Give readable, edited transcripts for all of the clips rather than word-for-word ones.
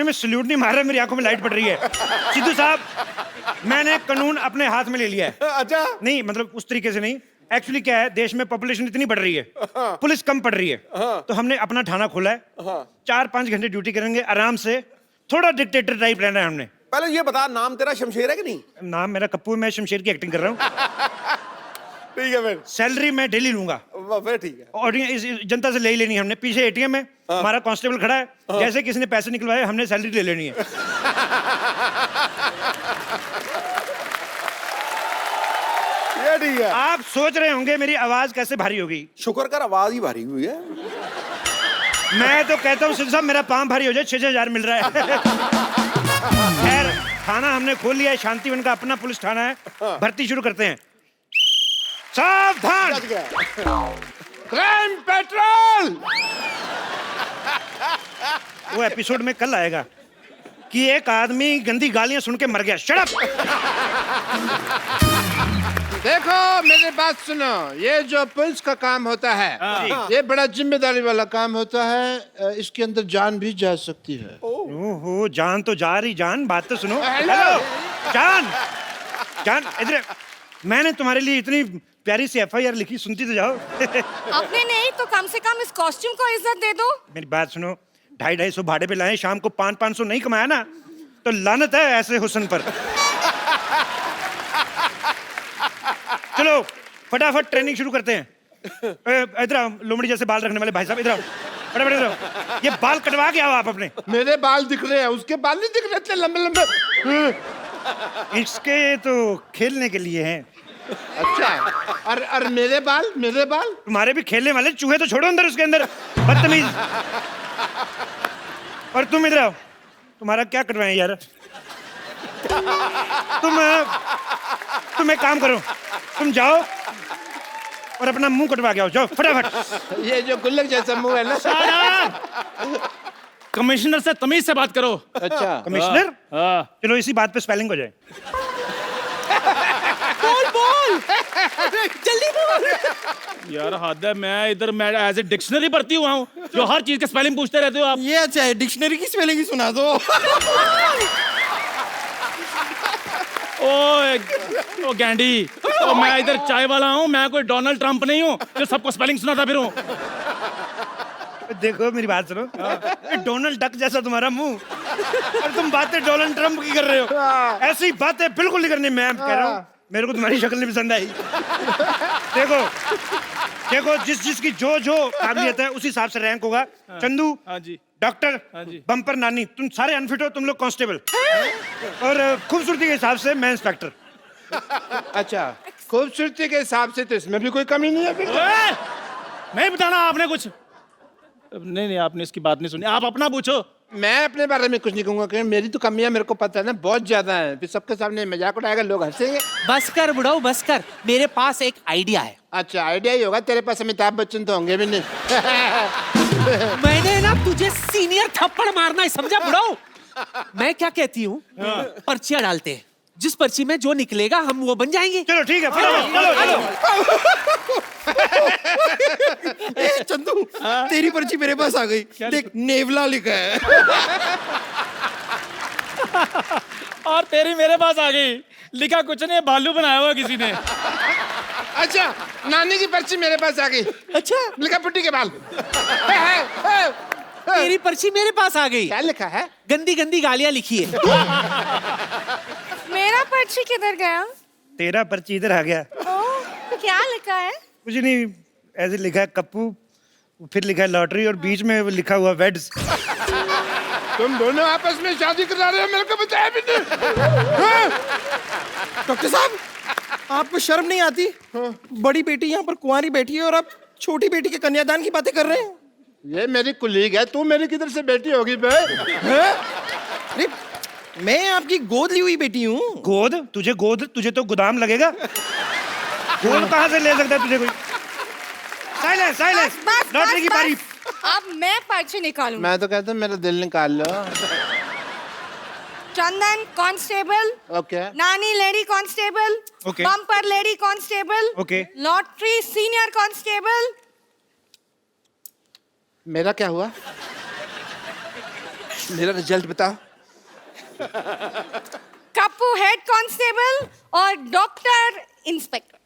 में सल्यूट नहीं मार रहा, मेरी आंखों में लाइट पड़ रही है। सिद्धू साहब, मैंने कानून अपने हाथ में ले लिया है। अच्छा, नहीं मतलब उस तरीके से नहीं, एक्चुअली क्या है, देश में पॉपुलेशन इतनी बढ़ रही है, पुलिस कम पड़ रही है, तो हमने अपना थाना खोला है। 4-5 घंटे ड्यूटी करेंगे आराम से, थोड़ा डिक्टेटर टाइप रहना है हमने। पहले ये बता, नाम तेरा शमशेर है कि नहीं? नाम मेरा कप्पू है, मैं शमशेर की एक्टिंग कर रहा हूँ। ठीक है फिर। सैलरी मैं डेली लूंगा। फिर ठीक है। और इस जनता से ले ही लेनी है हमने। पीछे एटीएम है, हमारा कांस्टेबल खड़ा है, जैसे किसी ने पैसे निकलवाए हमने सैलरी ले लेनी है। ये ठीक है। आप सोच रहे होंगे मेरी आवाज कैसे भारी होगी। शुक्र कर आवाज ही भारी हुई है। मैं तो कहता हूँ सिद्धू साहब, मेरा पाँव भारी हो जाए, 6,000 मिल रहा है। खैर, थाना हमने खोल लिया है, शांतिवन का अपना पुलिस थाना है। भर्ती शुरू करते हैं। सावधान, क्राइम पेट्रोल। वो एपिसोड में कल आएगा कि एक आदमी गंदी गालियां सुन के मर गया। Shut up. देखो मेरी बात सुनो, ये जो पुलिस का काम होता है, ये बड़ा जिम्मेदारी वाला काम होता है। इसके अंदर जान भी जा सकती है। ओहो, जान तो जा रही। जान, बात तो सुनो। हेलो। जान, जान इधर। मैंने तुम्हारे लिए इतनी प्यारी सी FIR लिखी, सुनती तो जाओ। अपने नहीं तो कम से कम इस कॉस्ट्यूम को इज्जत दे दो। मेरी बात सुनो, 250-250 भाड़े पे लाए, शाम को 500-500 नहीं कमाया ना तो लानत है ऐसे हुस्न पर। चलो फटाफट ट्रेनिंग शुरू करते हैं। इधर आओ, लोमड़ी जैसे बाल रखने वाले भाई साहब, इधर आओ, फटाफट इधर आओ। ये बाल कटवा के आओ आप अपने। मेरे बाल दिख रहे हैं, उसके बाल नहीं दिख रहे इतने लंबे लंबे। इसके तो खेलने के लिए हैं। अच्छा, और मेरे बाल, मेरे बाल? तुम्हारे भी खेलने वाले चूहे तो छोड़ो अंदर, उसके अंदर, बदतमीज। और तुम इधर आओ, तुम्हारा क्या कटवाएं यार। तुम एक काम करो, तुम जाओ और अपना मुंह कटवा के आओ, जाओ फटाफट। ये जो गुल्लक जैसा मुंह है ना। कमिश्नर से तमीज से बात करो। अच्छा, कमिश्नर, हाँ। चलो इसी बात पे स्पेलिंग हो जाए। बोल जल्दी बोल। यार हद है, मैं इधर मैं एज ए डिक्शनरी पढ़ती हुआ हूँ, जो हर चीज के स्पेलिंग पूछते रहते हो आप। ये अच्छा है, डिक्शनरी की स्पेलिंग ही सुना दो। ओ गैंडी, ओ मैं इधर चाय वाला हूँ, मैं कोई डोनाल्ड ट्रंप नहीं हूँ जो सबको स्पेलिंग सुनाता फिरूं। देखो मेरी बात सुनो, डोनाल्ड डक जैसा तुम्हारा मुंह, और तुम बातें डोनाल्ड ट्रंप की कर रहे हो। ऐसी बातें बिल्कुल नहीं करनी। मैं कह रहा हूँ, मेरे को तुम्हारी शक्ल नहीं पसंद आई। देखो देखो, जिसकी जो काबिलियत है उसी हिसाब से रैंक होगा। चंदू हाँ जी, डॉक्टर, हाँ जी। बम्पर नानी, तुम सारे अनफिट हो, तुम लोग कांस्टेबल, और खूबसूरती के हिसाब से मैं इंस्पेक्टर। अच्छा, खूबसूरती के हिसाब से तो इसमें भी कोई कमी नहीं है फिर। नहीं बताना आपने कुछ। नहीं, आपने इसकी बात नहीं सुनी, आप अपना पूछो। मैं अपने बारे में कुछ नहीं कहूंगा, क्योंकि मेरी तो कमियां मेरे को पता है ना, बहुत ज्यादा है। फिर सबके सामने मजाक उड़ाएगा, लोग हंसेंगे। बस कर बुढ़ाऊ, बस कर, मेरे पास एक आइडिया है। अच्छा, आइडिया ही होगा तेरे पास, अमिताभ बच्चन तो होंगे भी नहीं। मैंने ना तुझे सीनियर थप्पड़ मारना है, समझा बुढ़ाऊ? मैं क्या कहती हूँ, पर्चियां डालते हैं, जिस पर्ची में जो निकलेगा हम वो बन जाएंगे। चलो ठीक है, चलो चलो। चंदू, तेरी पर्ची मेरे पास आ गई। देख, नेवला लिखा है। और तेरी मेरे पास आ गई, लिखा कुछ नहीं, भालू बनाया हुआ किसी ने। अच्छा, नानी की पर्ची मेरे पास आ गई। अच्छा, लिखा पुट्टी के बाल। तेरी पर्ची मेरे पास आ गई। क्या लिखा है? गंदी गंदी गालियां लिखी है। मेरा पर्ची किधर गया? तेरा पर्ची इधर आ गया। ओह, क्या लिखा है? कुछ नहीं, ऐसे लिखा है कप्पू, फिर लिखा है लॉटरी, और बीच में लिखा हुआ वेड्स। तुम दोनों आपस में शादी करा रहे हो, मेरे को बताया भी नहीं। डॉक्टर साहब, आपको शर्म नहीं आती? बड़ी बेटी यहाँ पर कुंवारी बैठी है और आप छोटी बेटी के कन्यादान की बातें कर रहे हैं। ये मेरी कुलीग है, तू मेरी किधर से बेटी होगी बे? अरे, मैं आपकी गोद ली हुई बेटी हूँ। गोद? तुझे तो गोदाम लगेगा। गोद कहाँ से ले सकता है तुझे कोई? साइलेंस, साइलेंस, बस, लॉटरी की बारी। अब मैं पर्ची निकालूं। मैं तो कहता हूँ मेरा दिल निकाल लो। चंदन कांस्टेबल, ओके, नानी lady constable, Okay. Bumper lady constable, Okay. Lottery senior constable. मेरा क्या हुआ? मेरा रिजल्ट बताओ। कप्पू हेड कांस्टेबल और डॉक्टर इंस्पेक्टर।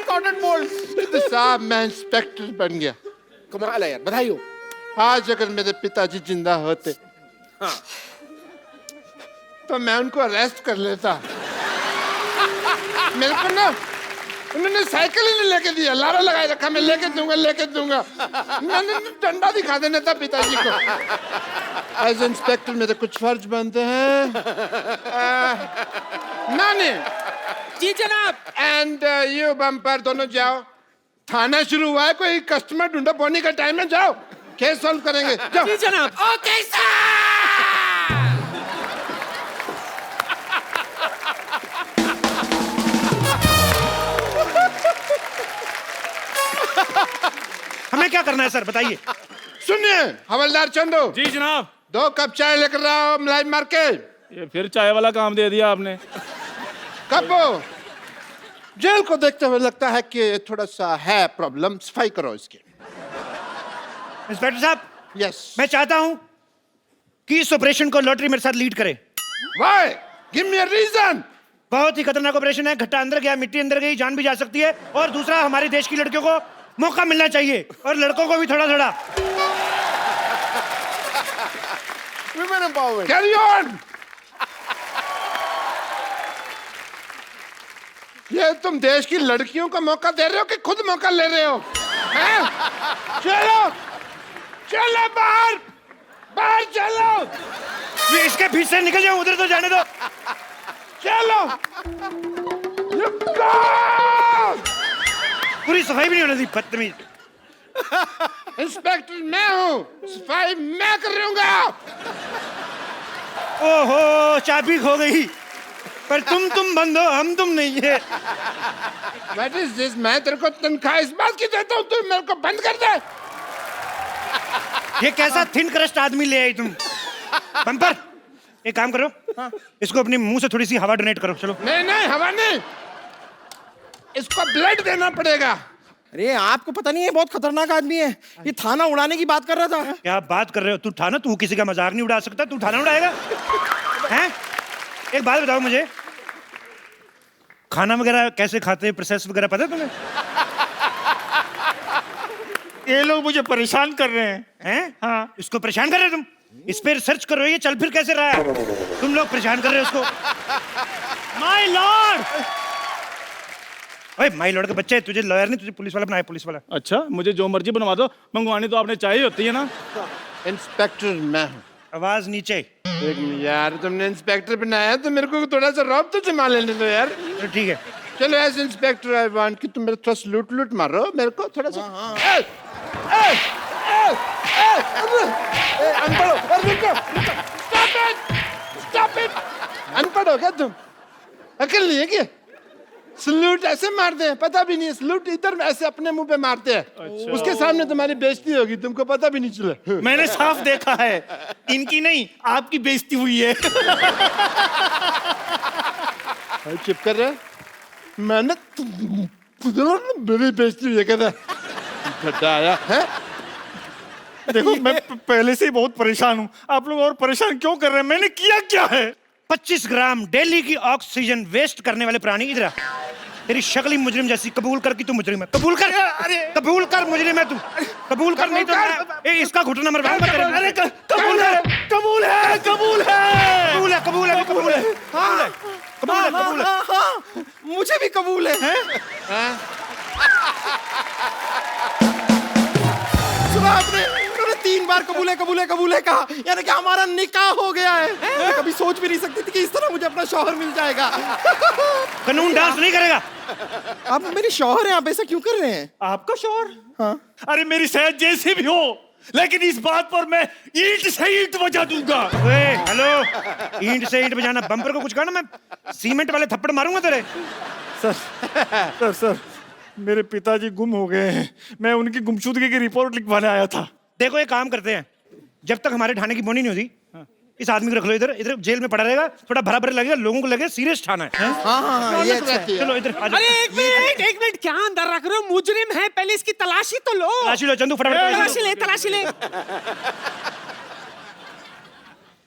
Cotton bold. तो साहब मैं इंस्पेक्टर बन गया। कमाल है यार, बधाई हो। आज अगर मेरे पिताजी जिंदा होते तो मैं उनको अरेस्ट कर लेता। मेरे को ना उन्होंने साइकिल ही नहीं लेके दिया, लारा लगाए रखा, मैं लेके दूंगा। मैंने डंडा दिखा देना था पिताजी को। एज इंस्पेक्टर मेरे कुछ फर्ज बनते हैं। नानी जी जनाब। एंड यू बम्पर दोनों जाओ, थाना शुरू हुआ है, कोई कस्टमर ढूंढो, बोनी का टाइम है, जाओ केस सॉल्व करेंगे, जाओ। जी जनाब। Okay sir. हमें क्या करना है सर, बताइए। सुनिए हवलदार चंदू, जी जनाब। 2 कप चाय लेकर आओ मलाई मार के। ये फिर चाय वाला काम दे दिया आपने। कब जेल को देखते हुए लगता है कि थोड़ा सा है प्रॉब्लम, सफाई करो इसकी। इंस्पेक्टर साहब, यस। मैं चाहता हूं कि इस ऑपरेशन को लॉटरी मेरे साथ लीड करे। Why? Give me a reason. बहुत ही खतरनाक ऑपरेशन है, घट्टा अंदर गया, मिट्टी अंदर गई, जान भी जा सकती है। और दूसरा, हमारे देश की लड़कियों को मौका मिलना चाहिए, और लड़कों को भी थोड़ा थोड़ा। Women empowerment. Carry on. ये तुम देश की लड़कियों को मौका दे रहे हो कि खुद मौका ले रहे हो? हैं? चलो चलो बाहर, बाहर चलो। ये इसके बीच से निकल जाओ, उधर तो जाने दो। चलो। पूरी सफाई भी नहीं होने दी, बदतमीज। इंस्पेक्टर मैं हूँ, सफाई मैं करूंगा। ओहो, चाबी खो गई। पर तुम बंद हो, हम तुम नहीं है। What is this? मैं तेरे को तनख्वाह इस बात की देता हूँ, तू मेरे को बंद कर दे। ये कैसा थिन क्रस्ट आदमी ले आई तुम? बम्पर, एक काम करो, इसको अपने मुंह से थोड़ी सी हवा डोनेट करो। चलो। नहीं नहीं, हवा नहीं, इसको ब्लड देना पड़ेगा। अरे आपको पता नहीं है, बहुत खतरनाक आदमी है। ये थाना उड़ाने की बात कर रहा था। क्या बात कर रहे हो? तू थाना, तू किसी का मजाक नहीं उड़ा सकता, तू थाना उड़ाएगा? हैं? एक बात बताओ मुझे, खाना वगैरह कैसे खाते हैं, प्रोसेस वगैरह पता है तुम्हें? ये लोग मुझे परेशान कर रहे हैं। हाँ, इसको परेशान कर रहे हो तुम? इस पे रिसर्च करो, ये चल फिर कैसे रहा है? तुम लोग परेशान कर रहे हो उसको। माय लॉर्ड, ओए माय लॉर्ड के बच्चे, तुझे लॉयर नहीं, तुझे पुलिस वाला बनाया, पुलिस वाला। अच्छा, मुझे जो मर्जी बनवा दो, मंगवानी तो आपने चाय ही होती है ना। इंस्पेक्टर मैं हूँ। आवाज नीचे। एक यार, तुमने इंस्पेक्टर बनाया तो मेरे को थोड़ा सा रौब तो जमा लेने दो यार। तो ठीक है। चलो एज इंस्पेक्टर आई वांट कि तुम मेरे थोड़ा सा लूट मारो मेरे को थोड़ा सा। Stop it. अनपढ़ हो क्या तुम? अकल नहीं है क्या? सलूट ऐसे मारते हैं, पता भी नहीं है। सलूट इधर ऐसे अपने मुंह पे मारते हैं। अच्छा। उसके सामने तुम्हारी बेइज्जती होगी, तुमको पता भी नहीं चला। मैंने साफ देखा है, इनकी नहीं आपकी बेइज्जती हुई है। चुप कर रहे, मैंने मेरी बेइज्जती हुई है कहता गड्ढा आया है। देखो मैं पहले से ही बहुत परेशान हूँ, आप लोग और परेशान क्यों कर रहे हैं? मैंने किया क्या है? 25 ग्राम डेली की ऑक्सीजन वेस्ट करने वाले प्राणी, इधर आ। तेरी शक्ल ही मुजरिम जैसी, कबूल कर कि तू मुजरिम है। कबूल कर, कबूल कर मुजरिम है तू, कबूल कर, नहीं तो मैं इसका घुटना मरवाऊंगा तेरे। अरे कबूल है, कबूल है, कबूल है, कबूल है, कबूल है, कबूल है, कबूल है, कबूल है, कबूल है। हाँ, मुझे भी कबूल है। सुना आपने? उन्होंने 3 बार कबूल है, कबूल है, कबूल है कहा, यानी कि हमारा निकाह हो गया है। मैं कभी सोच भी नहीं सकती थी कि इस तरह मुझे अपना शौहर मिल जाएगा। कानून डांस नहीं करेगा। आप मेरी शौहर हैं, आप ऐसा क्यों कर रहे हैं? आपका शौहर? हाँ। अरे मेरी सेहत जैसी भी हो, लेकिन इस बात पर मैं ईंट से ईंट बजा दूंगा। ओए हेलो, ईंट से ईंट बजाना, बम्पर को कुछ कहना, मैं सीमेंट वाले थप्पड़ मारूंगा तेरे। सर मेरे पिताजी गुम हो गए हैं, मैं उनकी गुमशुदगी की रिपोर्ट लिखवाने आया था। देखो, एक काम करते हैं, जब तक हमारे थाने की बोनी नहीं होती इस आदमी को रख लो इधर इधर जेल में पड़ा रहेगा, थोड़ा भरा भरा लगेगा, लोगों को लगे सीरियस थाना है। हाँ, ये अच्छा है। चलो इधर आ जाओ। अरे एक मिनट क्या अंदर रख रहे हो? मुजरिम है, पहले इसकी तलाशी तो लो। तलाशी लो चंदू, फटाफट तलाशी ले।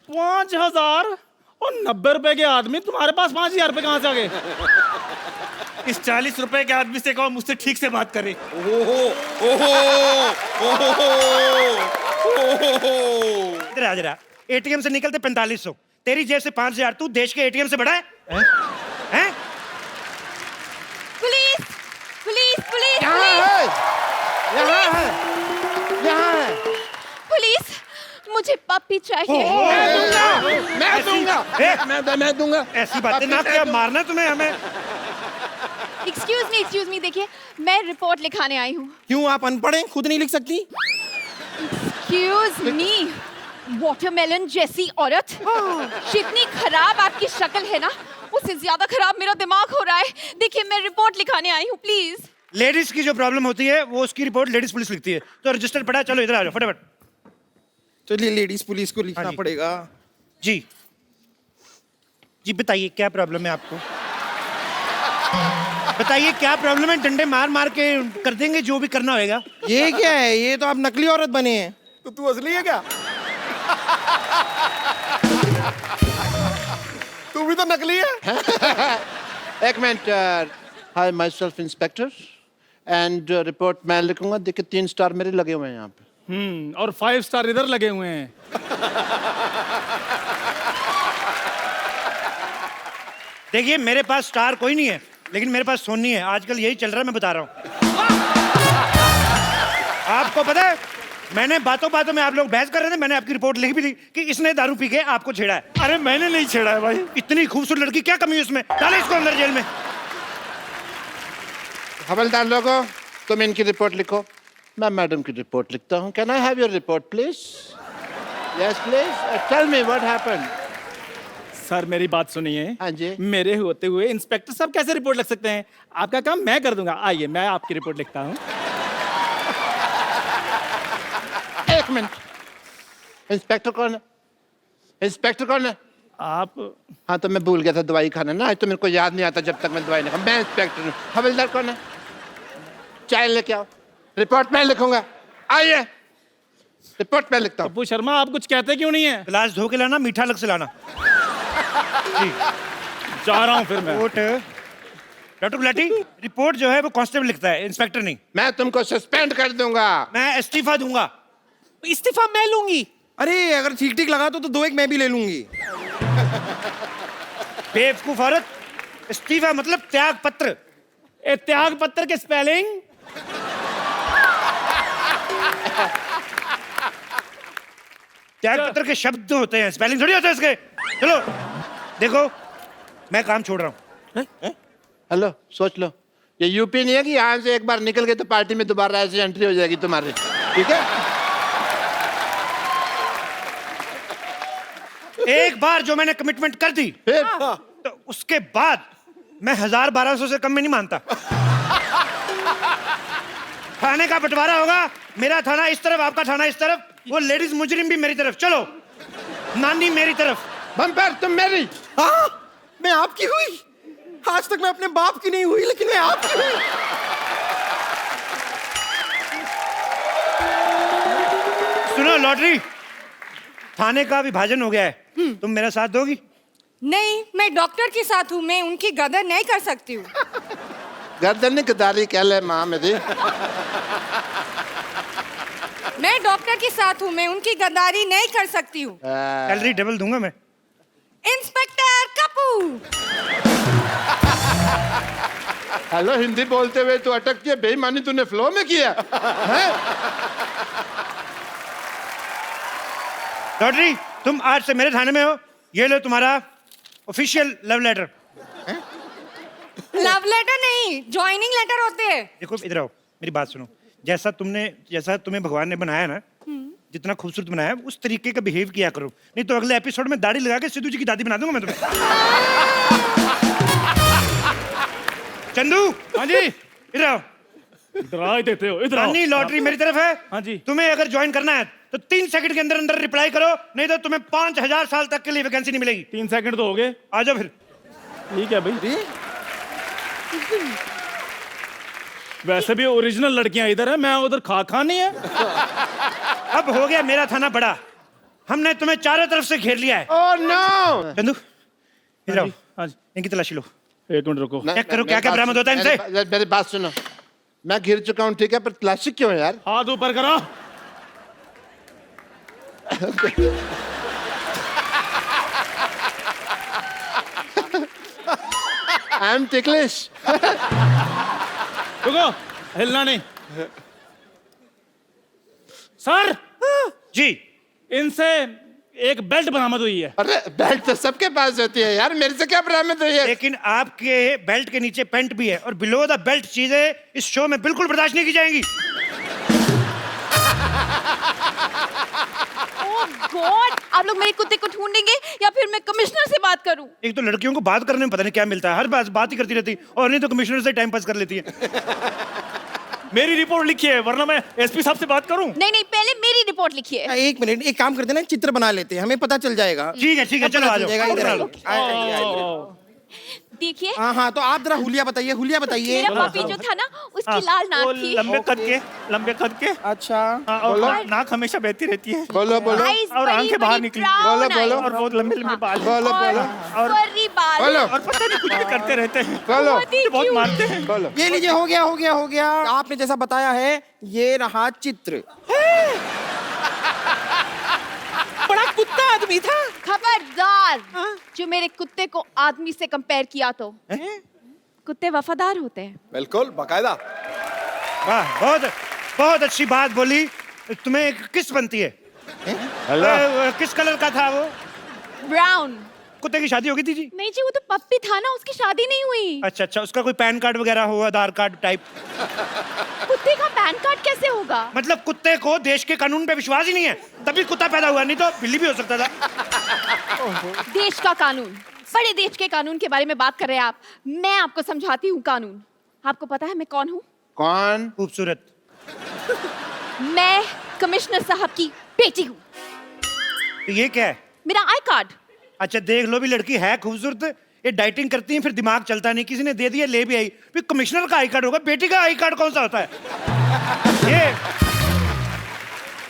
5000 और 90 रुपए के आदमी, तुम्हारे पास 5000 रुपए कहाँ से आ गए? इस 40 रुपए के आदमी से कहो मुझसे ठीक से बात करे। इधर आ जरा। एटीएम से निकलते 4500, तेरी जेब से 5000, तू देश के एटीएम से बड़ा है? हैं? पुलिस पुलिस पुलिस यहाँ पुलिस है, यहाँ है, यहाँ है। पुलिस, मुझे पप्पी चाहिए। मैं दूंगा। ऐसी बातें ना किया, मारना तुम्हें हमें। एक्सक्यूज मी, देखिए मैं रिपोर्ट लिखाने आई हूँ। क्यों आप अनपढ़ हैं, खुद नहीं लिख सकती? एक्सक्यूज मी, वाटरमेलन जैसी औरत, जितनी खराब आपकी शक्ल है ना, उससे ज्यादा खराब मेरा दिमाग हो रहा है। देखिए मैं रिपोर्ट लिखाने आई हूँ, प्लीज। लेडीज की जो प्रॉब्लम होती है वो उसकी रिपोर्ट लेडीज पुलिस लिखती है, तो रजिस्टर पड़ा है, चलो इधर आ जाओ फटाफट। चलिए लेडीज पुलिस को लिखना हाँ जी। पड़ेगा। जी जी बताइए क्या प्रॉब्लम है आपको? बताइए क्या प्रॉब्लम है, डंडे मार मार के कर देंगे जो भी करना होगा। ये क्या है? ये तो आप नकली औरत बने हैं। तो तू असली है क्या? तू भी तो नकली है। एक minute. Hi my self inspector and report मैं लिखूंगा। देखिए 3 स्टार मेरे लगे हुए हैं यहाँ पे। और 5 स्टार इधर लगे हुए हैं। देखिए मेरे पास स्टार कोई नहीं है, लेकिन मेरे पास सोनी है, आजकल यही चल रहा है, मैं बता रहा हूँ। आपको पता है मैंने बातों बातों में, आप लोग बहस कर रहे थे, मैंने आपकी रिपोर्ट लिखी भी थी कि इसने दारू पी के आपको छेड़ा है। अरे मैंने नहीं छेड़ा है भाई। इतनी खूबसूरत लड़की, क्या कमी है उसमें? डाले इसको अंदर जेल में। हवलदार लोगों, तुम इनकी रिपोर्ट लिखो, मैं मैडम की रिपोर्ट लिखता हूँ। Can I have your report please? Yes please, tell me what happened. Sir मेरी बात सुनिए। हाँ जी। मेरे होते हुए इंस्पेक्टर साहब कैसे रिपोर्ट लिख सकते हैं? आपका काम मैं कर दूंगा। आइए मैं आपकी रिपोर्ट लिखता हूँ। एक मिनट। इंस्पेक्टर कौन है? इंस्पेक्टर कौन है? आप हाँ तो मैं भूल गया था दवाई खाना ना, आज तो मेरे को याद नहीं आता जब तक मैं दवाई नहीं खा। मैं इंस्पेक्टर हूँ। हवलदार कौन है? चाय लेके आओ, रिपोर्ट मैं लिखूंगा। आइए रिपोर्ट मैं लिखता हूँ। पप्पू शर्मा आप कुछ कहते क्यों नहीं है? गिलास धो के लाना, मीठा अलग से लाना। जा रहा हूँ फिर मैं। रिपोर्ट डॉक्टर गुलाटी, रिपोर्ट जो है वो कांस्टेबल लिखता है, इंस्पेक्टर नहीं। मैं तुमको सस्पेंड कर दूंगा। मैं इस्तीफा दूंगा। इस्तीफा मैं लूंगी। अरे अगर ठीक ठीक लगा तो 2 एक मैं भी ले लूंगी। बेवकूफ औरत, इस्तीफा मतलब त्याग पत्र। ए त्याग पत्र के स्पेलिंग? त्याग पत्र के शब्द होते हैं, स्पेलिंग थोड़ी होता है इसके। चलो देखो मैं काम छोड़ रहा हूँ। हेलो, सोच लो, ये यूपी नहीं है कि यहाँ से एक बार निकल गए तो पार्टी में दोबारा ऐसे एंट्री हो जाएगी तुम्हारी। ठीक है? एक बार जो मैंने कमिटमेंट कर दी फिर तो उसके बाद मैं 1000-1200 से कम में नहीं मानता। थाने का बंटवारा होगा, मेरा थाना इस तरफ, आपका थाना इस तरफ, वो लेडीज मुजरिम भी मेरी तरफ। चलो नानी मेरी तरफ। बम्पर तुम मेरी। हाँ मैं आपकी हुई। आज तक मैं अपने बाप की नहीं हुई, लेकिन मैं आपकी हुई। सुनो लॉटरी, थाने का विभाजन हो गया है, तुम मेरा साथ दोगी? नहीं, मैं डॉक्टर के साथ हूँ, मैं उनकी गदर नहीं कर सकती हूँ। गर्दन गदारी कह ले माँ मेरी। मैं डॉक्टर के साथ हूँ, मैं उनकी गद्दारी नहीं कर सकती हूँ। सैलरी डबल दूंगा मैं। इंस्पेक्टर कपूर। हेलो, हिंदी बोलते हुए तो अटक के बेईमानी तूने फ्लो में किया है? लॉटरी, तुम आज से मेरे थाने में हो, ये लो तुम्हारा official love letter. Love letter नहीं, ज्वाइनिंग लेटर होते हैं। देखो इधर आओ, मेरी बात सुनो। जैसा तुम्हें भगवान ने बनाया ना, जितना खूबसूरत बनाया उस तरीके का बिहेव किया करो, नहीं तो अगले एपिसोड में दाढ़ी लगा के सिद्धू जी की दादी बना दूंगा मैं तुम्हें। चंदू, हाँ जी। इधर आओ। डरा ही देते हो। इधर आओ। नानी लॉटरी मेरी तरफ है। हाँ जी। तुम्हें अगर ज्वाइन करना है तो 3 सेकंड के अंदर अंदर रिप्लाई करो, नहीं तो तुम्हें 5000 साल तक के लिए वैकेंसी नहीं मिलेगी। 3 सेकंड तो हो गए। आ जाओ फिर। ठीक है भाई। वैसे भी ओरिजिनल लड़कियां इधर है, मैं उधर खा नहीं है। अब हो गया मेरा थाना बड़ा, हमने तुम्हें चारों तरफ से घेर लिया है। Oh no. चंदू इधर आओ, हाँ जी। इनकी तलाशी लो, एक मिनट रुको। चेक करो क्या क्या बरामद होता है इनसे। मेरी बात सुनो, मैं घिर चुका हूँ ठीक है, पर तलाशी क्यों है यार? हाथ ऊपर करो। I am ticklish. रुको, हिलना नहीं। सर जी इनसे एक बेल्ट बरामद हुई है। अरे बेल्ट तो सबके पास होती है यार, मेरे से क्या बरामद हुई है? लेकिन आपके बेल्ट के नीचे पैंट भी है और बिलो द बेल्ट चीजें इस शो में बिल्कुल बर्दाश्त नहीं की जाएंगी। ओह गॉड, आप लोग मेरे कुत्ते को ढूंढेंगे या फिर मैं कमिश्नर से बात करूं? एक तो लड़कियों को बात करने में पता नहीं क्या मिलता है, हर बात ही करती रहती, और नहीं तो कमिश्नर से टाइम पास कर लेती है। मेरी रिपोर्ट लिखी है, वरना मैं एसपी साहब से बात करूं। नहीं नहीं, पहले मेरी रिपोर्ट लिखिए। एक मिनट, एक काम करते हैं ना, चित्र बना लेते हैं, हमें पता चल जाएगा। ठीक है चलो आ जाओ। इधर आइए। देखिए, हाँ हाँ, तो आप जरा हुलिया बताइए, हुलिया बताइए। मेरा पपी जो था ना, उसकी लाल नाक थी। लंबे कद के अच्छा, और नाक हमेशा बहती रहती है। बोलो बोलो Eyes और बड़ी आंखें बाहर बड़ी निकली। brown बोलो, बोलो। eyes। और बहुत लंबे लंबे बाल। बोलो बोलो और furry बाल। बोलो और पता नहीं कुछ भी करते रहते हैं। बोलो बहुत ही बहुत cute। मारते हैं। बोलो। ये लीजिए, हो गया। आपने जैसा बताया है, ये रहा चित्र। बड़ा कुत्ता आदमी था। खबरदार, जो मेरे कुत्ते को आदमी से कंपेयर किया तो कुत्ते वफादार होते हैं। बिल्कुल बाकायदा। वाह, बहुत अच्छी बात बोली। तुम्हें एक किस बनती है? किस कलर का था वो? ब्राउन। कुत्ते की शादी हो गई थी जी? नहीं जी, वो तो पप्पी था ना, उसकी शादी नहीं हुई। अच्छा, उसका कोई पैन कार्ड वगैरह हो, आधार कार्ड टाइप? कुत्ते का पैन कार्ड कैसे होगा? मतलब कुत्ते को देश के कानून पे विश्वास ही नहीं है, तभी कुत्ता पैदा हुआ, नहीं तो बिल्ली भी हो सकता था। देश का कानून, बड़े देश के कानून के बारे में बात कर रहे हैं आप। मैं आपको समझाती हूँ कानून। आपको पता है मैं कौन हूँ? कौन? खूबसूरत। मैं कमिश्नर साहब की बेटी हूँ। तो ये क्या है? मेरा आई कार्ड। अच्छा देख लो, भी लड़की है खूबसूरत, ये डाइटिंग करती है, फिर दिमाग चलता नहीं, किसी ने दे दिया, ले भी आई। फिर कमिश्नर का आई कार्ड होगा, बेटी का आई कार्ड कौन सा होता है? ये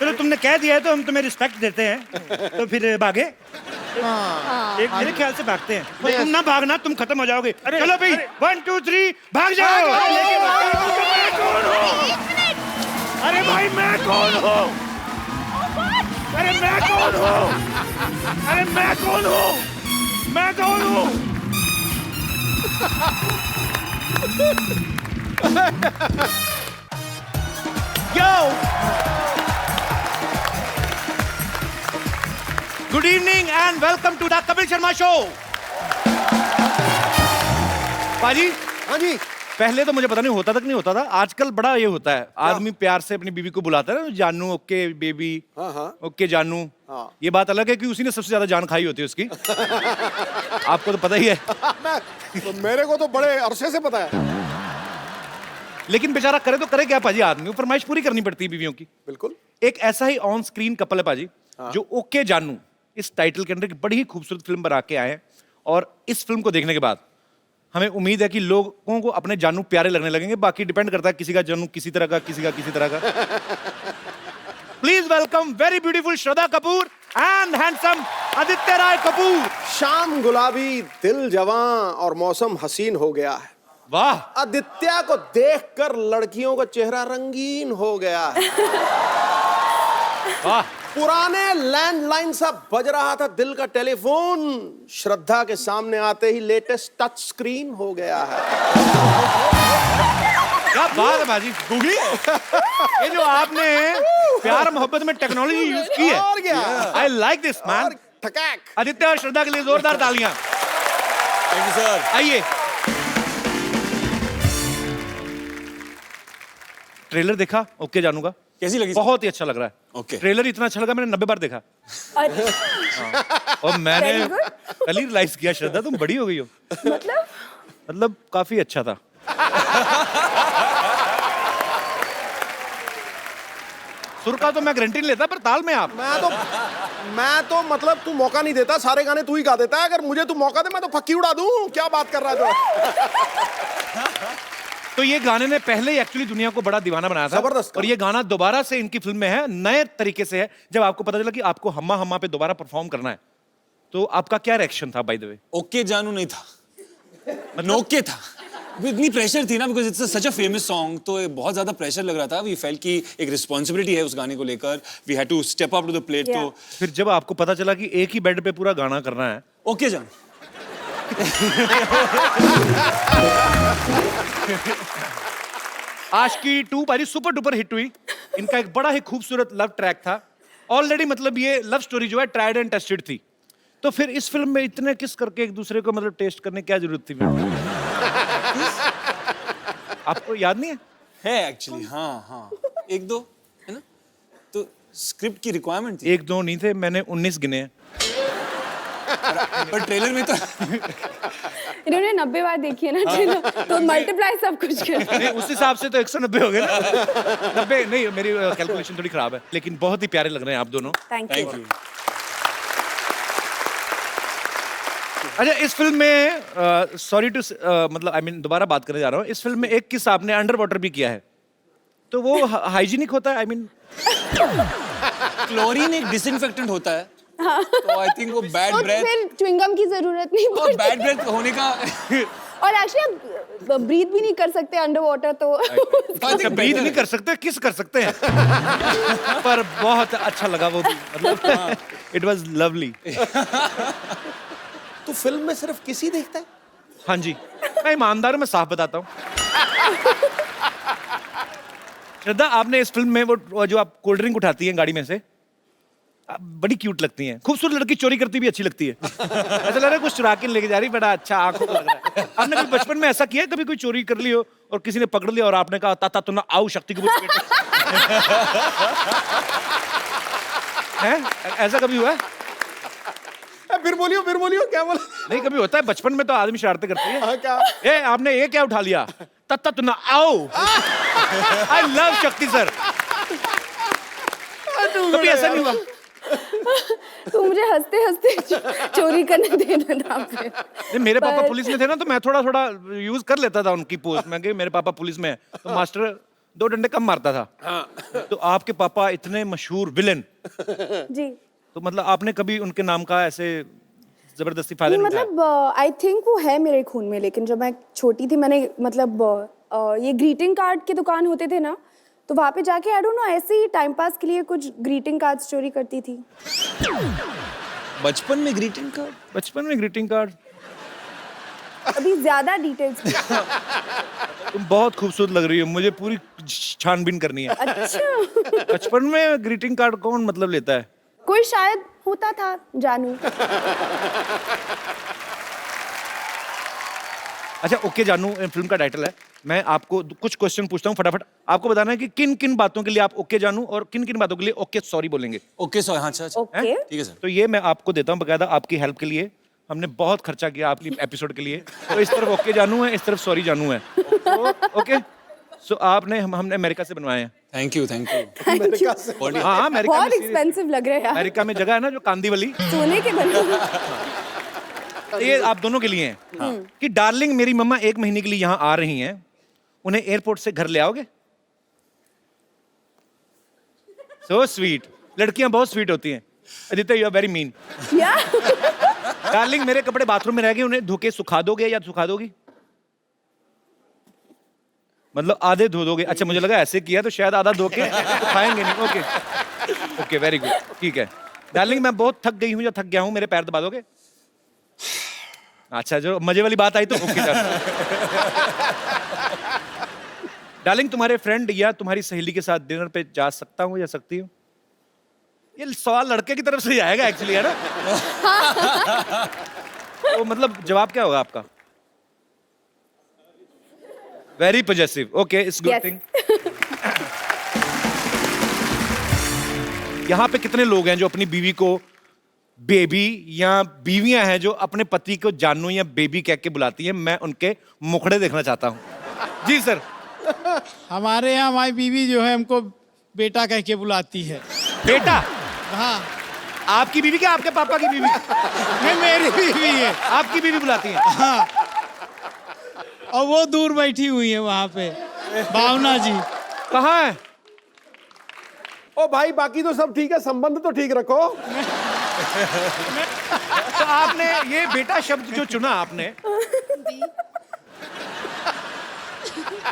चलो तुमने कह दिया है तो हम तुम्हें रिस्पेक्ट देते हैं, तो फिर भागे। एक मेरे ख्याल से भागते हैं। और तुम ना भागना, तुम खत्म हो जाओगे। चलो भाई, 1 2 3 भाग जाओ। अरे भाई मैं कौन हूँ? अरे मैं कौन हूँ? अरे मैं कौन हूँ? मैं कौन हूँ? Good evening and welcome to the Kapil Sharma show. पाजी, हाँ जी। पहले तो मुझे पता नहीं होता तक नहीं होता था, आजकल बड़ा ये होता है, आदमी प्यार से अपनी बीवी को बुलाता है ना, जानू, ओके बेबी, ओके जानू। ये बात अलग है कि उसी ने सबसे ज्यादा जान खाई होती है उसकी। आपको तो पता ही है। तो मेरे को तो बड़े अरसे से पता है। लेकिन बेचारा करे तो करे क्या पाजी, आदमी को फरमाइश पूरी करनी पड़ती है बीवियों की। बिल्कुल। एक ऐसा ही ऑन स्क्रीन कपल है पाजी, जो ओके जानू इस टाइटल के अंदर बड़ी ही खूबसूरत फिल्म बना के आए हैं, और इस फिल्म को देखने के बाद हमें उम्मीद है कि लोगों को अपने जानू प्यारे लगने लगेंगे। बाकी डिपेंड करता है, किसी का जानू किसी तरह का, किसी का किसी तरह का। Please welcome very beautiful Shraddha Kapoor and handsome Aditya Roy Kapoor. शाम गुलाबी, दिल जवां और मौसम हसीन हो गया है। वाह, आदित्य को देखकर लड़कियों का चेहरा रंगीन हो गया है। वाह, पुराने लैंडलाइन सा बज रहा था दिल का टेलीफोन, श्रद्धा के सामने आते ही लेटेस्ट टच स्क्रीन हो गया है। क्या बात है बाजी, गूगली। ये जो आपने प्यार मोहब्बत में टेक्नोलॉजी यूज की है, और क्या? I like this man. ठकैक। आदित्य और श्रद्धा के लिए जोरदार तालियां। Thank you sir. आइए। ट्रेलर देखा ओके जानू का? कैसी लगी? बहुत ही अच्छा लग रहा है। ओके। ट्रेलर इतना अच्छा लगा, मैंने 90 बार देखा। और मैंने कल ही रियलाइज किया, श्रद्धा तुम बड़ी हो गई हो। मतलब काफी अच्छा था। सुर का तो मैं गारंटी नहीं लेता, पर ताल में आप। मैं तो मतलब तू मौका नहीं देता, सारे गाने तू ही गा देता है। अगर मुझे तू मौका दे मैं तो फक्की उड़ा दूं। क्या बात कर रहा है तू? तो ये गाने ने पहले ही एक्चुअली दुनिया को बड़ा दीवाना बनाया था। जबरदस्त। और ये गाना दोबारा से इनकी फिल्म में है, नए तरीके से है। जब आपको पता चला कि आपको हम्मा हम्मा पे दोबारा परफॉर्म करना है, तो आपका क्या रिएक्शन था बाय द वे? ओके जानू नहीं था, ओके था। इतनी प्रेशर थी ना, because it's such a famous song, तो बहुत ज्यादा प्रेशर लग रहा था। वी फेल्ट कि एक रिस्पॉन्सिबिलिटी है उस गाने को लेकर, we had to step up to the plate. तो फिर जब आपको पता चला कि एक ही बेड पे पूरा गाना करना है, ओके जानू। आशिकी 2 बारी सुपर डुपर हिट हुई। इनका एक बड़ा ही खूबसूरत लव ट्रैक था ऑलरेडी। मतलब ये लव स्टोरी जो है ट्राइड एंड टेस्टेड थी। तो फिर इस फिल्म में इतने किस करके एक दूसरे को मतलब टेस्ट करने की क्या जरूरत थी? आपको याद नहीं है एक्चुअली, हाँ एक दो है ना, तो स्क्रिप्ट की रिक्वायरमेंट थी। एक दो नहीं थे, मैंने 19 गिने हैं। पर ट्रेलर में तो इन्होंने 90 बार देखी है ना ट्रेलर, तो मल्टीप्लाई सब कुछ कर। नहीं, उस हिसाब से तो 190 हो गए ना। 90 नहीं, मेरी कैलकुलेशन थोड़ी खराब है, लेकिन बहुत ही प्यारे लग रहे हैं आप दोनों। Thank you. अच्छा, इस फिल्म में सॉरी टू मतलब आई मीन दोबारा बात करने जा रहा हूँ, इस फिल्म में एक किस्सा आपने अंडर वाटर भी किया है, तो वो हाइजीनिक होता है? आई मीन क्लोरीन एक डिसइंफेक्टेंट होता है, तो आई थिंक वो बैड तो ब्रेथ, फिर च्युइंगम की जरूरत नहीं और पड़ती। बैड ब्रेथ होने का और एक्चुअली आप ब्रीथ भी नहीं कर सकते अंडर वाटर, तो अच्छा, ब्रीथ नहीं कर सकते, किस कर सकते हैं। पर बहुत अच्छा लगा वो भी, मतलब इट वाज लवली। तू फिल्म में सिर्फ किसी देखता है? हाँ जी, मैं ईमानदार हूं, मैं साफ बताता हूँ। श्रद्धा, आपने इस फिल्म में वो जो आप कोल्ड ड्रिंक उठाती हैं गाड़ी में से, आप बड़ी क्यूट लगती हैं। खूबसूरत लड़की चोरी करती भी अच्छी लगती है। ऐसा लग रहा है कुछ चुरा के लेके जा रही, बड़ा अच्छा आंखों को लग रहा है। आपने कभी बचपन में ऐसा किया है, कभी कोई चोरी कर ली हो और किसी ने पकड़ लिया और आपने कहा ताता तू ना आओ शक्ति को है? ऐसा कभी हुआ है? फिर बोलियो क्या बोला? नहीं, कभी होता है बचपन में तो आदमी शरारतें करते हैं। हाँ, क्या? ए, आपने ये क्या उठा लिया? तत्ता तू ना आओ। आई लव शक्ति सर। कभी ऐसा नहीं हुआ? तो मुझे हंसते हंसते चोरी करने देना था फिर। नहीं, मेरे पापा पुलिस में थे ना, तो मैं थोड़ा थोड़ा यूज कर लेता था उनकी पोस्ट में कि मेरे पापा पुलिस में है, तो मास्टर 2 डंडे कम मारता था। तो आपके पापा इतने मशहूर विलेन, जी, तो मतलब आपने कभी उनके नाम का ऐसे जबरदस्ती फायदा नहीं, नहीं उठाया? मतलब आई थिंक वो है मेरे खून में, लेकिन जब मैं छोटी थी मैंने मतलब ये ग्रीटिंग कार्ड के दुकान होते थे ना, तो वहाँ पे जाके आई डोंट नो ऐसे ही टाइम पास के लिए कुछ ग्रीटिंग कार्ड्स चोरी करती थी। बचपन में ग्रीटिंग कार्ड? बचपन में ग्रीटिंग कार्ड? अभी ज्यादा डिटेल्स। तुम बहुत खूबसूरत लग रही हो, मुझे पूरी छानबीन करनी है। अच्छा, बचपन में ग्रीटिंग कार्ड कौन मतलब लेता है? कोई शायद होता था, जानू। अच्छा, ओके जानू फिल्म का टाइटल है। मैं आपको कुछ क्वेश्चन पूछता हूँ, फटाफट आपको बताना है कि किन किन बातों के लिए आप ओके जानू और किन किन बातों के लिए ओके सॉरी बोलेंगे। ओके सॉरी, हाँ अच्छा ओके, ठीक है सर। तो ये मैं आपको देता हूँ बकायदा आपकी हेल्प के लिए। हमने बहुत खर्चा किया आपकी एपिसोड के लिए, तो इस तरफ ओके जानू है, इस तरफ सॉरी जानू है। ओके, सो आपने हमने अमेरिका से बनवाए हैं। थैंक यू अमेरिका से? हाँ, अमेरिका बहुत में एक्सपेंसिव लग रहा है यार, अमेरिका में जगह है ना जो कांदीवली, सोने के बने। ये आप दोनों के लिए है कि डार्लिंग मेरी मम्मा 1 महीने के लिए यहाँ आ रही हैं, उन्हें एयरपोर्ट से घर ले आओगे? सो स्वीट, लड़कियां बहुत स्वीट होती हैं। Aditya, you are very mean. Darling मेरे कपड़े बाथरूम में रह गए, उन्हें धो के सुखा दोगे या सुखा दोगी? मतलब आधे धो दोगे? अच्छा, मुझे लगा ऐसे किया तो शायद आधा धो के सुखाएंगे नहीं। ओके ओके, वेरी गुड, ठीक है। डार्लिंग मैं बहुत थक गई हूँ या थक गया हूँ, मेरे पैर दबा दोगे? अच्छा, जो मजे वाली बात आई तो ओके डार्लिंग तुम्हारे फ्रेंड या तुम्हारी सहेली के साथ डिनर पे जा सकता हूँ या सकती हूँ? ये सवाल लड़के की तरफ से ही आएगा एक्चुअली, है ना? तो मतलब जवाब क्या होगा आपका? Very positive, okay, it's good thing. यहाँ पे कितने लोग हैं जो अपनी बीवी को बेबी, या बीवियां हैं जो अपने पति को जानू या बेबी कह के बुलाती हैं? मैं उनके मुखड़े देखना चाहता हूँ। जी सर। हमारे यहाँ हमारी बीवी जो है हमको बेटा कह के बुलाती है। बेटा? हाँ, आपकी बीवी क्या आपके पापा की बीवी? ये मेरी बीवी है। आपकी बीवी बुलाती है? हाँ, और वो दूर बैठी हुई है वहाँ पे, भावना जी। कहाँ है? ओ भाई बाकी तो सब ठीक है, संबंध तो ठीक रखो। तो आपने ये बेटा शब्द जो चुना आपने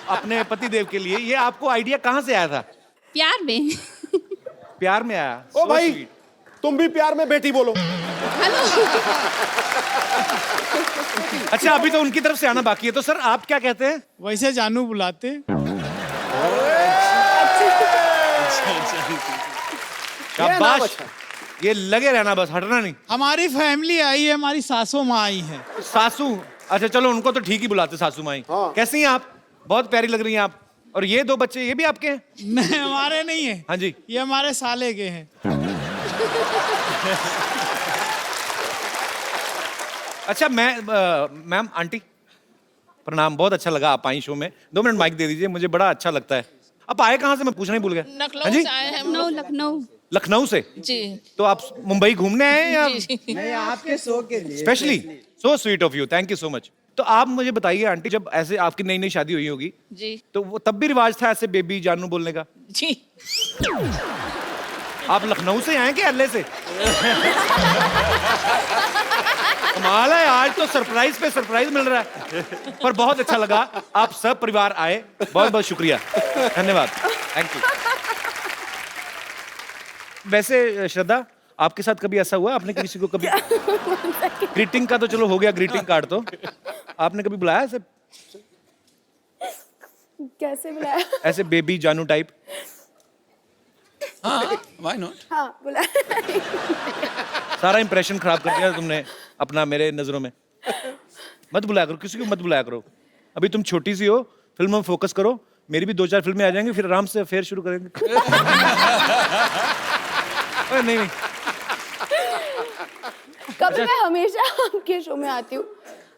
अपने पतिदेव के लिए, ये आपको आइडिया कहाँ से आया था? प्यार में। प्यार में आया? ओ So भाई sweet. तुम भी प्यार में बेटी बोलो। अच्छा अभी तो उनकी तरफ से आना बाकी है, तो सर आप क्या कहते हैं? वैसे जानू बुलाते। शाबाश, ये लगे रहना बस, हटना नहीं। हमारी फैमिली आई है, हमारी सासू माँ आई है। सासू? अच्छा चलो उनको तो ठीक ही बुलाते सासू माई। हाँ। कैसी हैं आप? बहुत प्यारी लग रही हैं आप। और ये दो बच्चे ये भी आपके हैं? नहीं, हमारे नहीं है। हाँ जी। ये हमारे साले के हैं। अच्छा मैम आंटी प्रणाम, बहुत अच्छा लगा आप आई शो में। 2 मिनट माइक दे दीजिए, मुझे बड़ा अच्छा लगता है। आप आए कहाँ से, मैं पूछना ही भूल गया। हाँ जी? लखनऊ, लखनऊ। लखनऊ से? जी। तो आप मुंबई घूमने आए हैं या नहीं, आपके शो के लिए specially? So sweet of you, thank you so much. तो आप मुझे बताइए आंटी, जब ऐसे आपकी नई नई शादी हुई होगी जी। तो वो तब भी रिवाज था ऐसे बेबी जानू बोलने का? जी। आप लखनऊ से आए क्या एलए से? कमाल है, आज तो सरप्राइज पे सरप्राइज मिल रहा है। पर बहुत अच्छा लगा, आप सब परिवार आए, बहुत बहुत शुक्रिया, धन्यवाद, थैंक यू। वैसे श्रद्धा, आपके साथ कभी ऐसा हुआ, आपने किसी को कभी ग्रीटिंग का तो चलो हो गया, ग्रीटिंग कार्ड तो आपने कभी बुलाया ऐसे? कैसे बुलाया? ऐसे बेबी जानू टाइप? हाँ, why not? हाँ बुलाया। सारा इंप्रेशन खराब कर दिया तुमने अपना मेरे नजरों में। मत बुलाया करो, किसी को मत बुलाया करो। अभी तुम छोटी सी हो, फिल्मों में फोकस करो। मेरी भी 2-4 फिल्में आ जाएंगी, फिर आराम से अफेयर शुरू करेंगे। नहीं नहीं, कभी मैं हमेशा आपके शो में आती हूँ,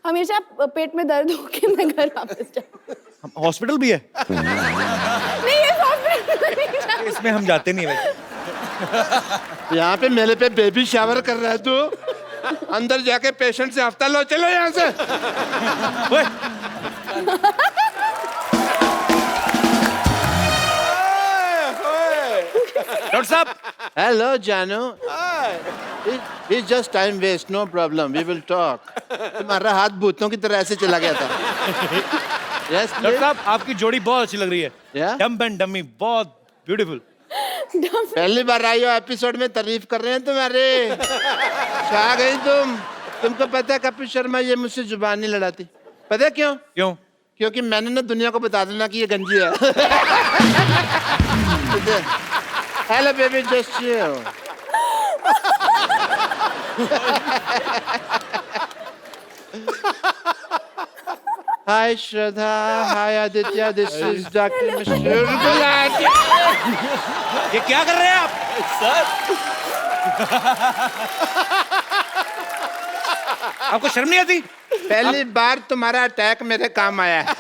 हमेशा पेट में दर्द होके मैं घर वापस जाती हूँ। हॉस्पिटल भी है? नहीं, ये हॉस्पिटल नहीं जाती। इसमें हम जाते नहीं वैसे। यहाँ पे मेरे पे बेबी शावर कर रहा है तू। अंदर जाके पेशेंट से हफ्ता लो, चलो यहाँ से। डॉक्टर साहब। हेलो जानू। It's just time waste, no problem. We will talk. तुम्हारा हाथ भूतों की तरह ऐसे चला गया था। Yes, डॉक्टर साहब, आपकी जोड़ी बहुत अच्छी लग रही है। Yeah? डम्ब एंड डमी, बहुत ब्यूटीफुल। पहली बार आई हो एपिसोड में, तारीफ कर रहे हैं तुम्हारे। छा गई तुम। तुमको पता है कपिल शर्मा ये मुझसे जुबान नहीं लड़ाती, पता है क्यों? क्यों? क्योंकि मैंने ना दुनिया को बता देना कि ये गंजी है। Hello baby, just chill. Hi Shraddha, hi Aditya, this is doctor मशहूर गुलाटी। ये क्या कर रहे हैं आप? आपको शर्म नहीं आती? पहली बार तुम्हारा अटैक मेरे काम आया है।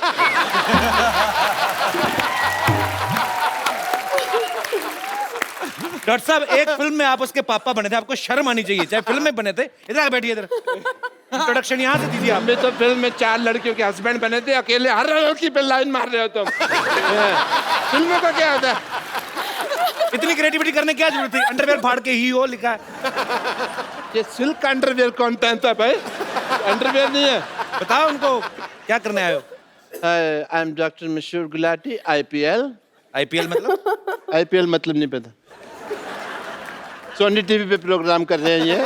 डॉक्टर साहब, एक फिल्म में आप उसके पापा बने थे, आपको शर्म आनी चाहिए, चाहे फिल्म में बने थे। इधर आ बैठिए, इधर इंट्रोडक्शन यहाँ से दीजिए आप। अभी तो फिल्म में 4 लड़कियों के हस्बैंड बने थे, अकेले हर लड़की पे लाइन मार रहे हो तुम। फिल्मों का क्या होता है? इतनी क्रिएटिविटी करने की क्या जरूरत थी? अंडरवेयर फाड़ के ही हो लिखा है। ये सिल्क अंडरवेयर कौन पहनता है भाई? अंडरवेयर नहीं है। बताओ उनको क्या करने आए हो? आई एम डॉक्टर मशहूर गुलाटी, IPL। IPL मतलब? IPL मतलब नहीं पता। सोनी टीवी पे प्रोग्राम कर रहे हैं ये।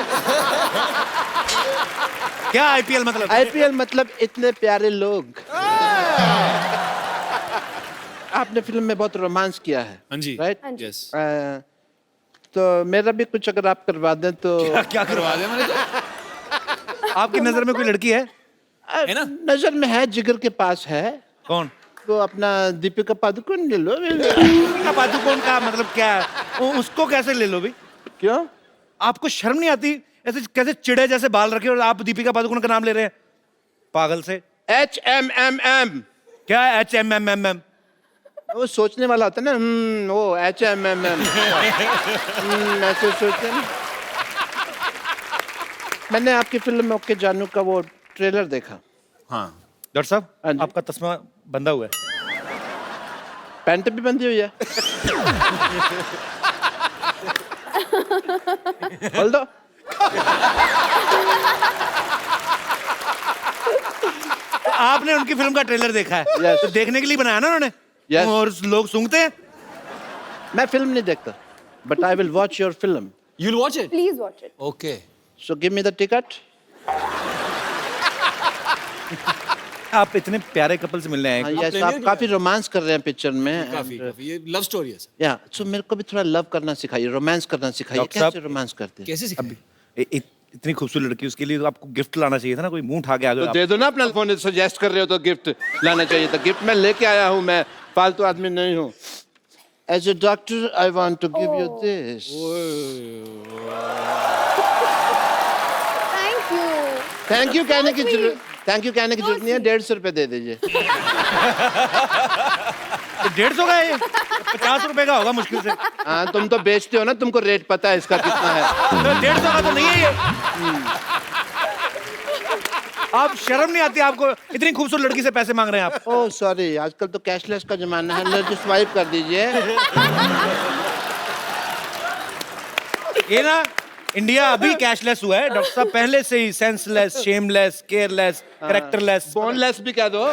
क्या IPL मतलब? IPL मतलब इतने प्यारे लोग। आपने फिल्म में बहुत रोमांस किया है। हाँ जी। राइट? Yes. तो मेरा भी कुछ अगर आप करवा दें तो। क्या करवा दें? मैंने आपकी नजर में कोई लड़की है? है ना? नजर में है, जिगर के पास है। कौन? तो अपना दीपिका पादुकोण ले लो। दीपिका पादुकोण का मतलब क्या है? उसको कैसे ले लो भी? क्यों? आपको शर्म नहीं आती? ऐसे कैसे चिड़े जैसे बाल रखे और आप दीपिका पादुकोण का नाम ले रहे हैं? पागल से। HMMM। क्या HMMM? वो सोचने वाला होता है ना, वो HMM ऐसे सोचते हैं ना। मैंने आपकी फिल्म ओके जानू का वो ट्रेलर देखा। हाँ डॉक्टर हाँ साहब जी। आपका तस्मा बंधा हुआ है। पैंट भी बंधी हुई है। खोल दो। तो आपने उनकी फिल्म का ट्रेलर देखा है? Yes. तो देखने के लिए बनाया ना उन्होंने? Yes. और लोग सूंघते हैं? मैं फिल्म नहीं देखता, but I will watch your film. you'll watch it please watch it. okay so give me the ticket. आप इतने प्यारे कपल से मिलने आए हैं। यस, आप काफी रोमांस कर रहे हैं पिक्चर में। काफी ये लव स्टोरी है सर या सो मेरे को भी थोड़ा लव करना सिखाइए, रोमांस करना सिखाइए। डॉक्टर साहब, कैसे रोमांस करते हैं? कैसे सिखाएं इतनी खूबसूरत लड़की, उसके लिए तो आपको गिफ्ट लाना चाहिए था ना, कोई मुंह उठा के आ गए तो आप। दे दो ना अपना फोन, सजेस्ट कर रहे हो तो गिफ्ट लाना चाहिए था। गिफ्ट मैं लेके आया हूँ, मैं फालतू आदमी नहीं हूँ। As a doctor I want to give you this. Thank you. Thank you कहने की जरूरत नहीं है, 150 रुपए दे दीजिए। 150 का है, 50 रुपए का होगा मुश्किल से। हाँ, तुम तो बेचते हो ना, तुमको रेट पता है इसका कितना है। तो 150 का तो नहीं है ये। आप शर्म नहीं आती आपको? इतनी खूबसूरत लड़की से पैसे मांग रहे हैं आप। ओह सॉरी, आजकल तो कैशलेस का जमाना है, लो स्वाइप कर दीजिए। ये ना, इंडिया अभी कैशलेस हुआ है डॉक्टर साहब, पहले से ही senseless, shameless, careless, characterless, boneless भी कह दो।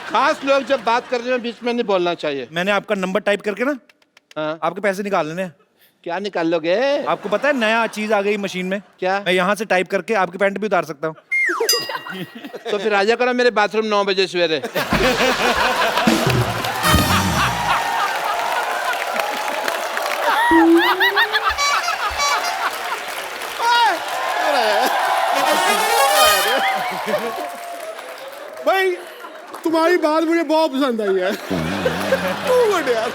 खास लोग जब बात कर रहे हो बीच में नहीं बोलना चाहिए। मैंने आपका नंबर टाइप करके ना हाँ। आपके पैसे निकाल लेने हैं। क्या निकाल लोगे? आपको पता है नया चीज आ गई मशीन में? क्या? मैं यहाँ से टाइप करके आपकी पैंट भी उतार सकता हूँ। तो फिर आजा करो मेरे बाथरूम 9 बजे सवेरे। भाई तुम्हारी बात मुझे बहुत पसंद आई है। Good यार,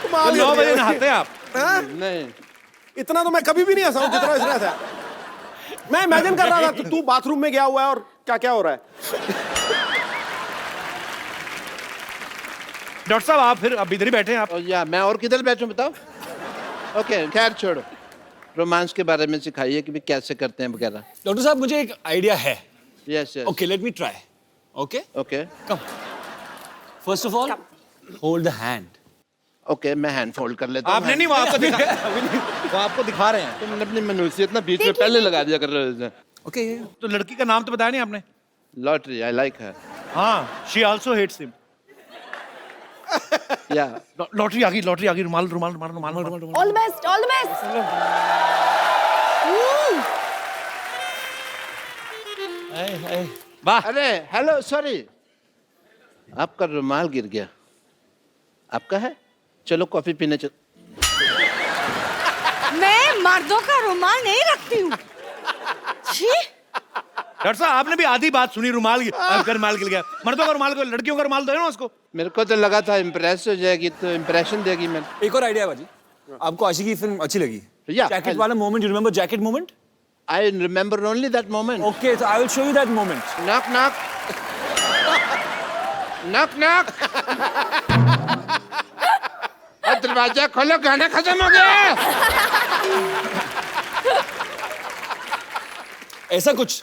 कमाल 9 कर बजे दिया। नहाते हैं आप? हाँ? नहीं, इतना तो मैं कभी भी नहीं हंसा हूं जितना इसने हंसा। मैं इमेजिन कर रहा था तू बाथरूम में गया हुआ है और क्या क्या हो रहा है। डॉक्टर साहब आप फिर अब इधर ही बैठे हैं आप। और या मैं और किधर बैठूं बताओ? ओके, खैर छोड़ो। रोमांस के बारे में सिखाइए कि भी कैसे करते हैं वगैरह। डॉक्टर साहब मुझे एक आइडिया है yes yes. okay let me try okay okay first of all hold the hand okay, मैं हैंड फोल्ड कर लेता हूँ। आपने नहीं, वो आपको दिखा वो आपको दिखा रहे हैं। तुमने अपनी मनुष्यत ना बीच में पहले लगा दिया कर रहे हो। okay तो लड़की का नाम तो बताया नहीं आपने? लॉटरी, आई लाइक हर। हाँ, शी आल्सो हेट्स हिम। या लॉटरी आ गई, लॉटरी आ गई। रुमाल रुमाल रुमाल रुमाल रुमाल। All the best, all the best. वाह, अरे हेलो, सॉरी, आपका रुमाल गिर गया। आपका है? चलो कॉफी पीने चल। मैं मर्दों का रुमाल नहीं रखती हूँ। छी, डॉक्टर साहब आपने भी आधी बात सुनी। रुमाल रुमाल गिर गया। मर्दों का रुमाल को, लड़कियों का रुमाल दो ना उसको। मेरे को तो लगा था इम्प्रेस हो जाएगी तो इम्प्रेशन देगी। मैं एक और आइडिया बाजी, आपको आशिकी की फिल्म अच्छी लगी? Yeah, जैकेट वाला moment, you remember jacket moment? I remember only that moment. Okay so I will show you that moment. Knock knock knock knock. दरवाजा खोलो, गाना खत्म हो गया। ऐसा कुछ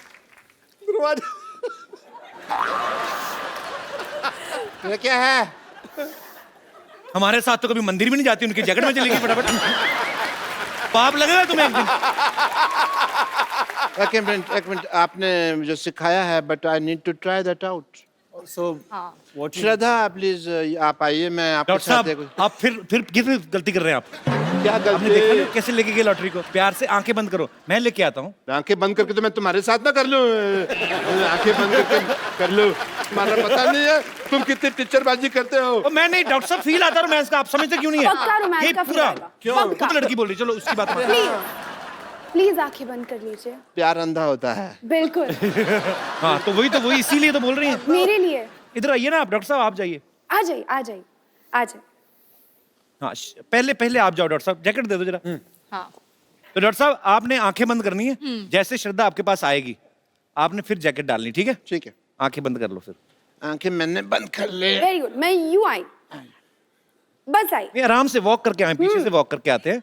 ये क्या है? हमारे साथ तो कभी मंदिर भी नहीं जाती, उनकी जैकेट में चली गई फटाफट। पाप लगेगा तुम्हें एक दिन। एक मिनट, आपने जो सिखाया है, but I need to try that out. so what you Shraddha please आप आइए, मैं आपके डॉक्टर साथ साहब आप फिर किस गलती कर रहे हैं आप? क्या आपने देखा गलती? नहीं कैसे लेके गए लॉटरी को? प्यार से आंखें बंद करो, मैं लेके आता हूँ। आंखें बंद करके तो मैं तुम्हारे साथ ना कर लूं। आंखें बंद करके कर लूं, तुम्हारा पता नहीं है तुम कितनी टीचरबाजी करते हो। मैं नहीं डॉक्टर साहब, फील आता है रोमांस का, आप समझते क्यों नहीं है? पक्का रोमांस ये का feel पूरा आएगा। क्यों? पक्का। खुद लड़की बोल रही, चलो उसकी बात मान। प्लीज आंखें बंद कर लीजिए। प्यार अंधा होता है। बिल्कुल, हाँ तो वही इसीलिए तो बोल रही हैं। मेरे लिए। इधर आइए ना आप, डॉक्टर साहब आप जाइए। आ जाइए, आ जाइए, आ जाइए। हाँ पहले आप जाओ डॉक्टर साहब, जैकेट दे दो जरा। हाँ, तो डॉक्टर साहब आपने आंखें बंद करनी है। जैसे श्रद्धा आपके पास आएगी आपने फिर जैकेट डालनी, ठीक है? ठीक है, आंखें बंद कर लो फिर। आंखें मैंने बंद कर ले। वेरी गुड, मैं यूं आई, बस आई। नहीं, आराम से वॉक करके आए, पीछे से वॉक करके आते हैं।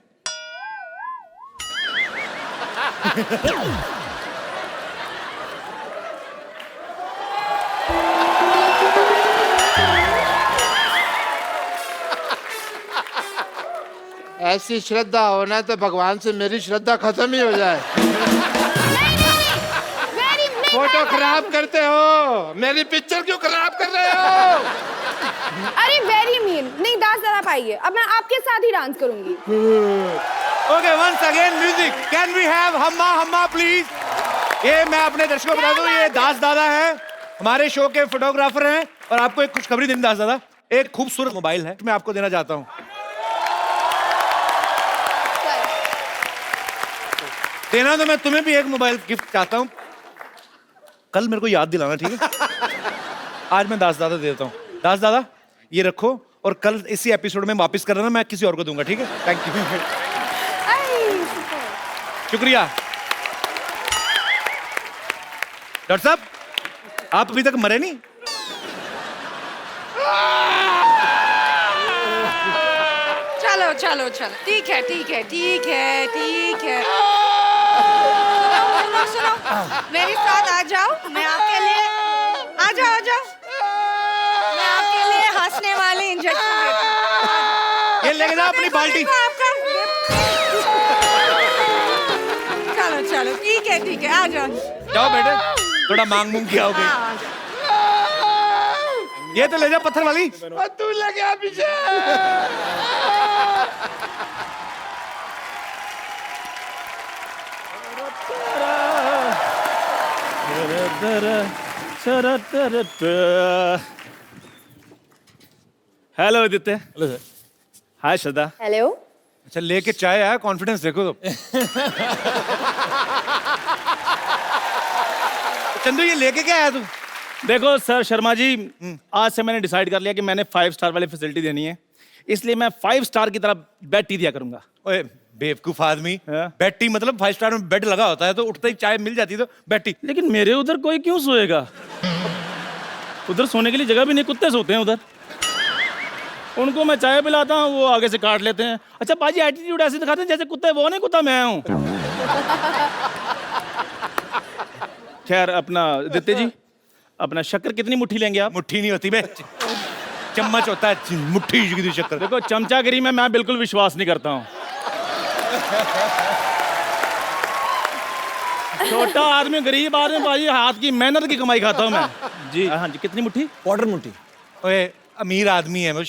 ऐसी श्रद्धा होना तो भगवान से मेरी श्रद्धा खत्म ही हो जाए। फोटो खराब करते हो, मेरी पिक्चर क्यों खराब कर रहे हो? अरे वेरी मीन। नहीं दास जरा पाइए, अब मैं आपके साथ ही डांस करूंगी। Okay, once again music. Can we have Humma Humma please? ये मैं अपने दर्शकों को बता दूं, ये दास दादा है, हमारे शो के फोटोग्राफर हैं, और आपको एक खुशखबरी देनी दास दादा, एक खूबसूरत मोबाइल है मैं आपको देना चाहता हूँ। देना तो मैं तुम्हें भी एक मोबाइल गिफ्ट चाहता हूँ, कल मेरे को याद दिलाना, ठीक है? आज मैं दास दादा दे देता हूँ। दास दादा ये रखो, और कल इसी एपिसोड में वापस कर देना, मैं किसी और को दूंगा, ठीक है? Thank you. शुक्रिया। डॉक्टर साहब, आप अभी तक मरे नहीं? चलो चलो चलो, ठीक है ठीक है ठीक है ठीक है। सुनो सुनो, मेरे साथ आ जाओ, मैं आपके लिए, आ जाओ आ जाओ, मैं आपके लिए हंसने वाले इंजेक्शन देती हूँ। ये लेके जाओ अपनी बाल्टी। आपका चलो चलो, ठीक है, आ जाओ। जाओ बेटे, थोड़ा मांग मूंग किया हो गई। हाँ, ये तो ले जा पत्थर वाली। तू लगे पीछे। Hello Aditya. Hello sir. Hi Shraddha. Hello. अच्छा, लेके चाय आया, कॉन्फिडेंस देखो तो। चंदू, ये लेके क्या आया तू? देखो सर शर्मा जी, आज से मैंने डिसाइड कर लिया कि मैंने 5 स्टार वाली फैसिलिटी देनी है, इसलिए मैं 5 स्टार की तरफ बेड टी दिया करूंगा। ओए बेवकूफ आदमी, हाँ? बेड टी मतलब 5 स्टार में बेड लगा होता है, तो उठते ही चाय मिल जाती है, तो बेड टी। लेकिन मेरे उधर कोई क्यों सोएगा? उधर सोने के लिए जगह भी नहीं, कुत्ते सोते हैं उधर। उनको मैं चाय पिलाता हूँ, वो आगे से काट लेते हैं। अच्छा बाजी, एटीट्यूड ऐसे दिखाते हैं जैसे कुत्ते वो नहीं, कुत्ता मैं हूँ। खैर, अपना आदित्य जी, अपना शक्कर कितनी मुट्ठी लेंगे आप? मुट्ठी नहीं होती बे, चम्मच होता है, मुट्ठी की शक्कर। देखो, चमचागिरी में मैं बिल्कुल विश्वास नहीं करता हूँ। छोटा आदमी, गरीब आदमी भाई, हाथ की मेहनत की कमाई खाता हूँ मैं। जी हाँ जी, कितनी मुट्ठी? क्वार्टर मुट्ठी। ओए अमीर आदमी है वो,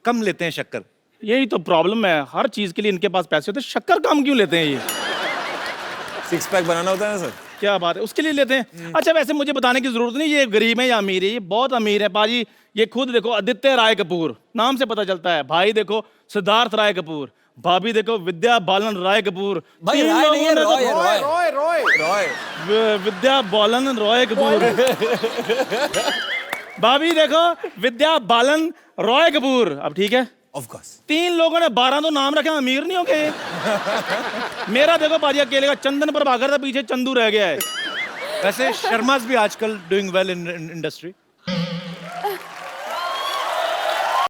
कम लेते हैं शक्कर। यही तो प्रॉब्लम है, हर चीज के लिए इनके पास पैसे होते हैं, शक्कर कम क्यों लेते हैं ये? 6 पैक बनाना होता है ना सर। क्या बात है, उसके लिए लेते हैं। अच्छा, वैसे मुझे बताने की जरूरत नहीं ये गरीब है या अमीर है, ये बहुत अमीर है पाजी। ये खुद देखो, आदित्य राय कपूर, नाम से पता चलता है। भाई देखो सिद्धार्थ राय कपूर, भाभी देखो विद्या बालन राय कपूर। भाई राय नहीं है, रॉय है, रॉय रॉय रॉय रॉय। विद्या बालन रॉय कपूर। भाभी देखो विद्या बालन रॉय कपूर। अब ठीक है, ऑफ कोर्स 3 लोगों ने 12 तो नाम रखे, अमीर नहीं हो गए। मेरा देखो पाजी अकेले का चंदन प्रभाकर था, पीछे चंदू रह गया है। वैसे शर्माज भी आजकल डूइंग वेल इन इंडस्ट्री।